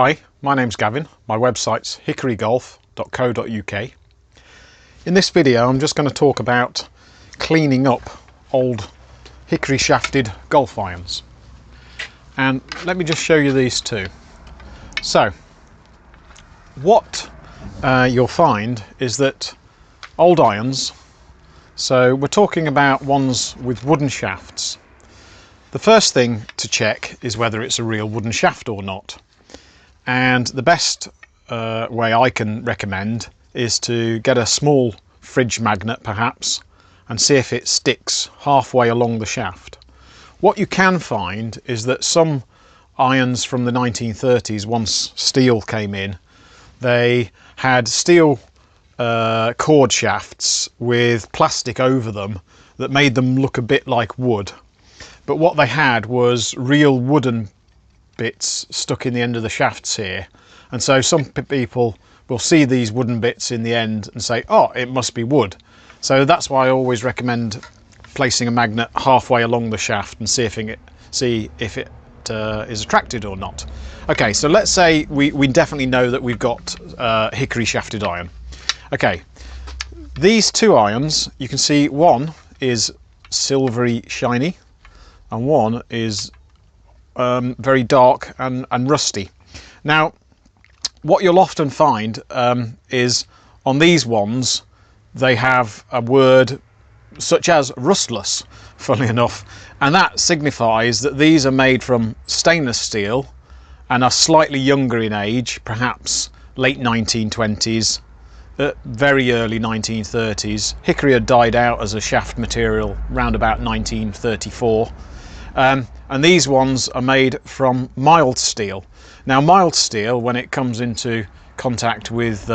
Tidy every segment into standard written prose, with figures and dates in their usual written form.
Hi, my name's Gavin. My website's hickorygolf.co.uk. In this video I'm just going to talk about cleaning up old hickory shafted golf irons. And let me just show you these two. So what you'll find is that old irons, so we're talking about ones with wooden shafts. The first thing to check is whether it's a real wooden shaft or not. And the best way I can recommend is to get a small fridge magnet perhaps and see if it sticks halfway along the shaft. What you can find is that some irons from the 1930s, once steel came in, they had steel cord shafts with plastic over them that made them look a bit like wood. But what they had was real wooden bits stuck in the end of the shafts here, and so some people will see these wooden bits in the end and say, oh, it must be wood. So that's why I always recommend placing a magnet halfway along the shaft and see if it is attracted or not. Okay, so let's say we definitely know that we've got hickory shafted iron. Okay, these two irons, you can see one is silvery shiny and one is very dark and rusty. Now what you'll often find is on these ones they have a word such as rustless, funnily enough, and that signifies that these are made from stainless steel and are slightly younger in age, perhaps late 1920s, very early 1930s. Hickory had died out as a shaft material round about 1934. And these ones are made from mild steel. Now mild steel, when it comes into contact with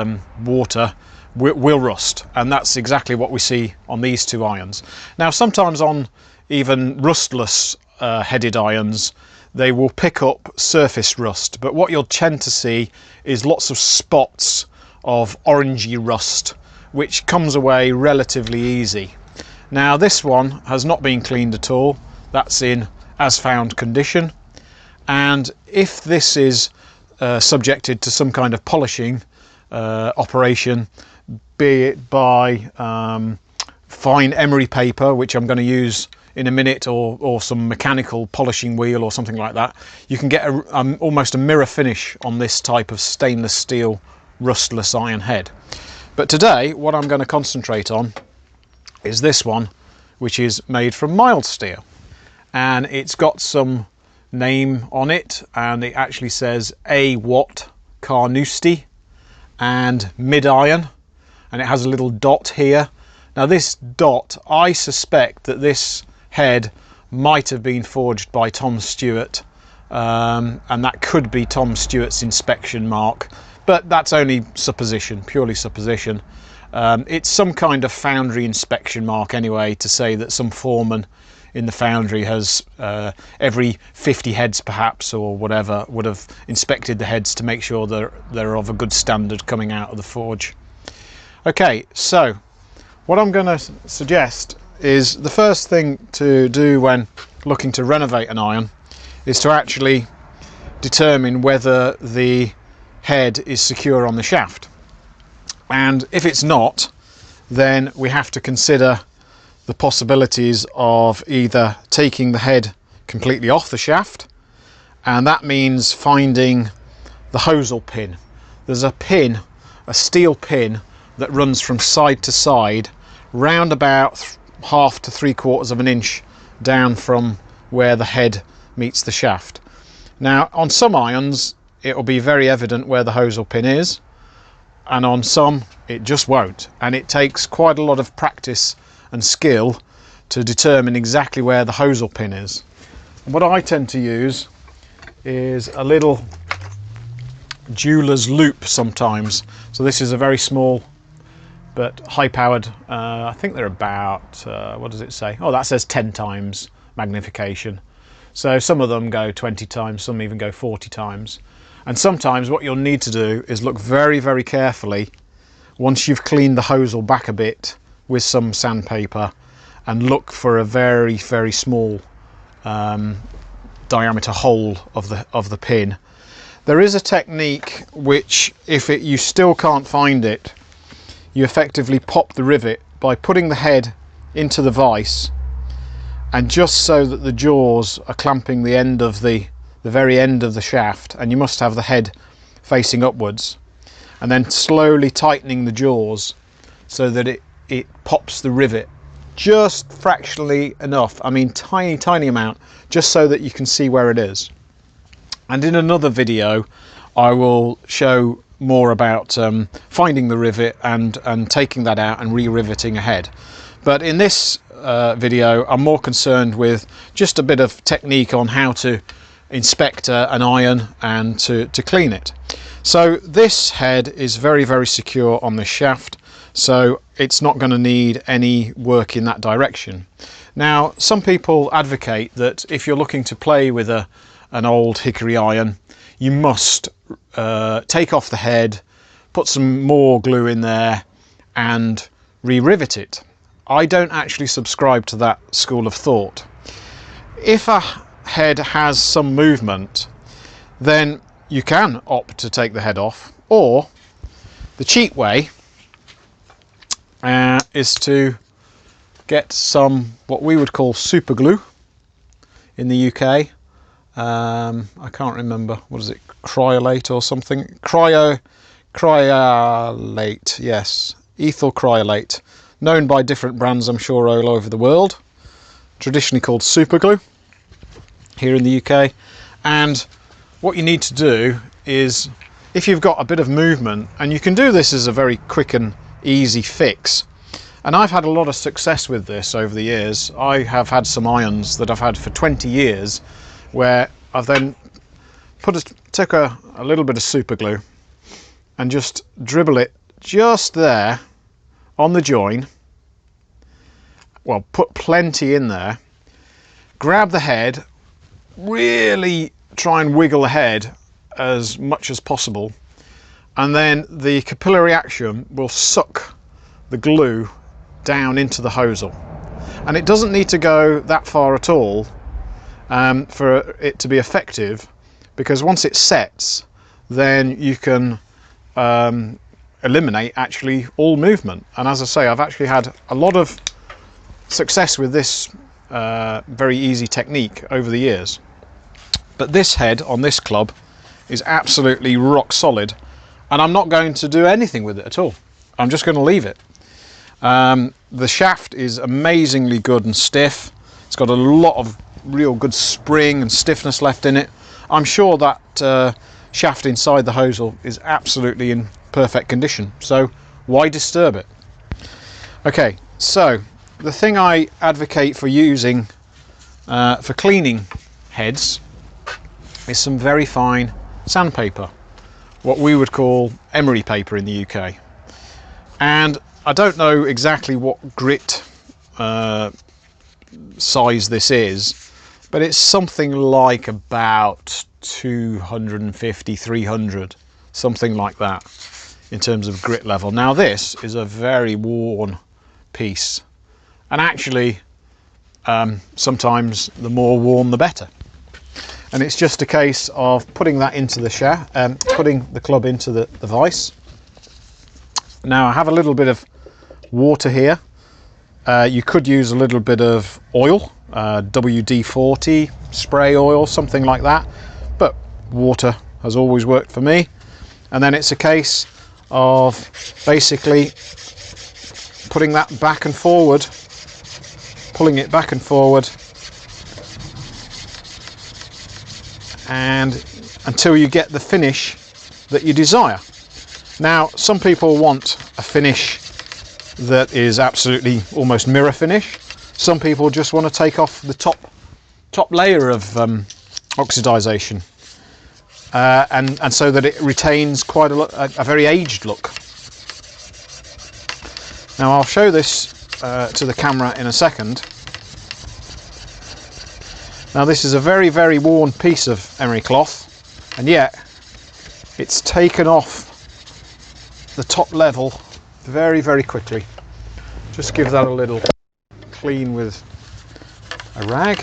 water, will rust, and that's exactly what we see on these two irons. Now sometimes on even rustless headed irons they will pick up surface rust, but what you'll tend to see is lots of spots of orangey rust which comes away relatively easy. Now this one has not been cleaned at all. That's in as found condition, and if this is subjected to some kind of polishing operation, be it by fine emery paper, which I'm going to use in a minute, or some mechanical polishing wheel or something like that, you can get almost a mirror finish on this type of stainless steel rustless iron head. But today what I'm going to concentrate on is this one, which is made from mild steel, and it's got some name on it, and it actually says A. Watt Carnoustie and mid iron, and it has a little dot here. Now this dot, I suspect that this head might have been forged by Tom Stewart, and that could be Tom Stewart's inspection mark, but that's only supposition, purely supposition. It's some kind of foundry inspection mark anyway, to say that some foreman in the foundry has every 50 heads perhaps or whatever would have inspected the heads to make sure they're of a good standard coming out of the forge. Okay, so what I'm going to suggest is the first thing to do when looking to renovate an iron is to actually determine whether the head is secure on the shaft, and if it's not, then we have to consider the possibilities of either taking the head completely off the shaft, and that means finding the Hosel pin. There's a pin, a steel pin, that runs from side to side round about 1/2 to 3/4 of an inch down from where the head meets the shaft. Now on some irons it will be very evident where the Hosel pin is, and on some it just won't, and it takes quite a lot of practice and skill to determine exactly where the Hosel pin is. What I tend to use is a little jeweler's loop sometimes. So this is a very small but high powered, I think they're about, what does it say? Oh, that says 10 times magnification. So some of them go 20 times, some even go 40 times. And sometimes what you'll need to do is look very, very carefully once you've cleaned the Hosel back a bit with some sandpaper, and look for a very, very small diameter hole of the pin. There is a technique which, if you still can't find it, you effectively pop the rivet by putting the head into the vise, and just so that the jaws are clamping the end of the very end of the shaft, and you must have the head facing upwards, and then slowly tightening the jaws so that it pops the rivet just fractionally enough, I mean tiny amount, just so that you can see where it is. And in another video I will show more about finding the rivet and taking that out and re-riveting a head. But in this video I'm more concerned with just a bit of technique on how to inspect an iron and to clean it. So this head is very secure on this shaft, so it's not going to need any work in that direction. Now, some people advocate that if you're looking to play with an old hickory iron, you must take off the head, put some more glue in there and re-rivet it. I don't actually subscribe to that school of thought. If a head has some movement, then you can opt to take the head off, or the cheap way is to get some what we would call super glue in the UK. I can't remember, what is it, cryolate or something? Cryolate, yes, ethyl cryolate, known by different brands I'm sure all over the world, traditionally called super glue here in the UK. And what you need to do is, if you've got a bit of movement, and you can do this as a very quick and easy fix, and I've had a lot of success with this over the years. I have had some irons that I've had for 20 years where I've then took a little bit of super glue and just dribble it just there on the join, well, put plenty in there, grab the head, really try and wiggle the head as much as possible, and then the capillary action will suck the glue down into the hosel. And it doesn't need to go that far at all for it to be effective, because once it sets, then you can eliminate actually all movement. And as I say, I've actually had a lot of success with this very easy technique over the years. But this head on this club is absolutely rock solid, and I'm not going to do anything with it at all. I'm just going to leave it. The shaft is amazingly good and stiff. It's got a lot of real good spring and stiffness left in it. I'm sure that shaft inside the hosel is absolutely in perfect condition, so why disturb it? Okay, so the thing I advocate for using for cleaning heads is some very fine sandpaper, what we would call emery paper in the UK. And I don't know exactly what grit size this is, but it's something like about 250, 300, something like that in terms of grit level. Now this is a very worn piece, and actually sometimes the more worn the better. And it's just a case of putting that into the shaft, putting the club into the vise. Now I have a little bit of water here. You could use a little bit of oil, WD-40 spray oil, something like that, but water has always worked for me. And then it's a case of basically putting that back and forward, pulling it back and forward, and until you get the finish that you desire. Now, some people want a finish that is absolutely almost mirror finish. Some people just want to take off the top layer of oxidization, and so that it retains quite a very aged look. Now I'll show this to the camera in a second. Now this is a very worn piece of emery cloth, and yet it's taken off the top level very quickly. Just give that a little clean with a rag.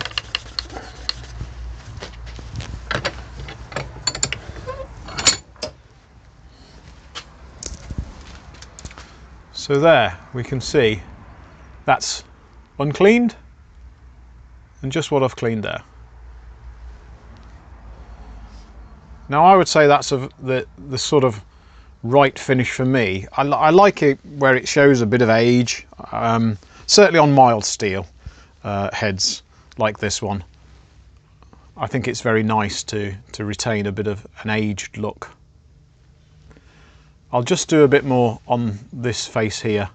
So there we can see that's uncleaned and just what I've cleaned there. Now I would say that's the sort of right finish for me. I like it where it shows a bit of age, certainly on mild steel heads like this one. I think it's very nice to retain a bit of an aged look. I'll just do a bit more on this face here,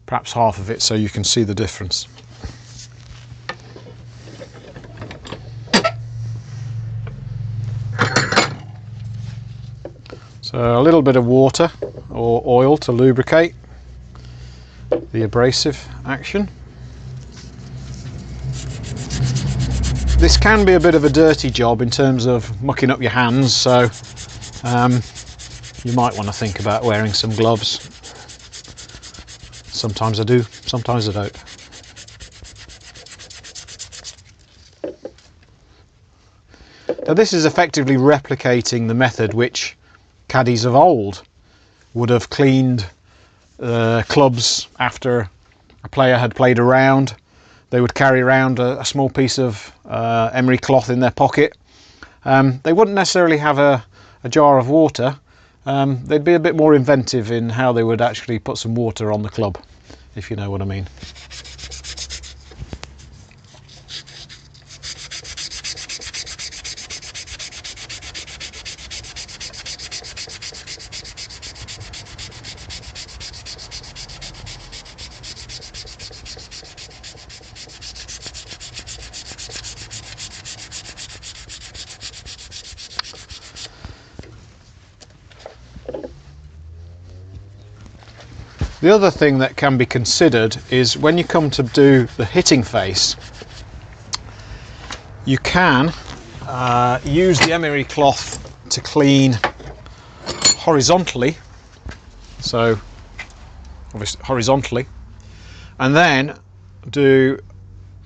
perhaps half of it, so you can see the difference. So a little bit of water or oil to lubricate the abrasive action. This can be a bit of a dirty job in terms of mucking up your hands, so you might want to think about wearing some gloves. Sometimes I do, sometimes I don't. Now this is effectively replicating the method which caddies of old would have cleaned clubs after a player had played a round. They would carry around a small piece of emery cloth in their pocket. They wouldn't necessarily have a jar of water. They'd be a bit more inventive in how they would actually put some water on the club, if you know what I mean. The other thing that can be considered is when you come to do the hitting face, you can use the emery cloth to clean horizontally, so obviously horizontally, and then do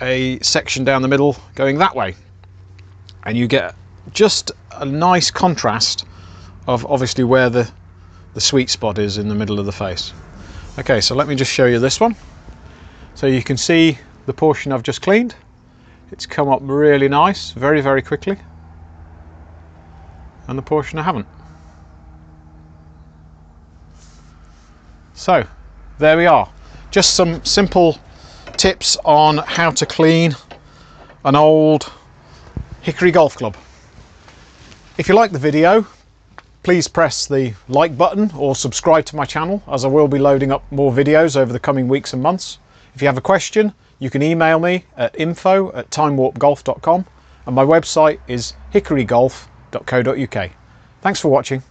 a section down the middle going that way, and you get just a nice contrast of obviously where the sweet spot is in the middle of the face. Okay, so let me just show you this one. So you can see the portion I've just cleaned. It's come up really nice, very, very quickly. And the portion I haven't. So, there we are. Just some simple tips on how to clean an old hickory golf club. If you like the video, please press the like button or subscribe to my channel, as I will be loading up more videos over the coming weeks and months. If you have a question, you can email me at info@timewarpgolf.com, and my website is hickorygolf.co.uk. Thanks for watching.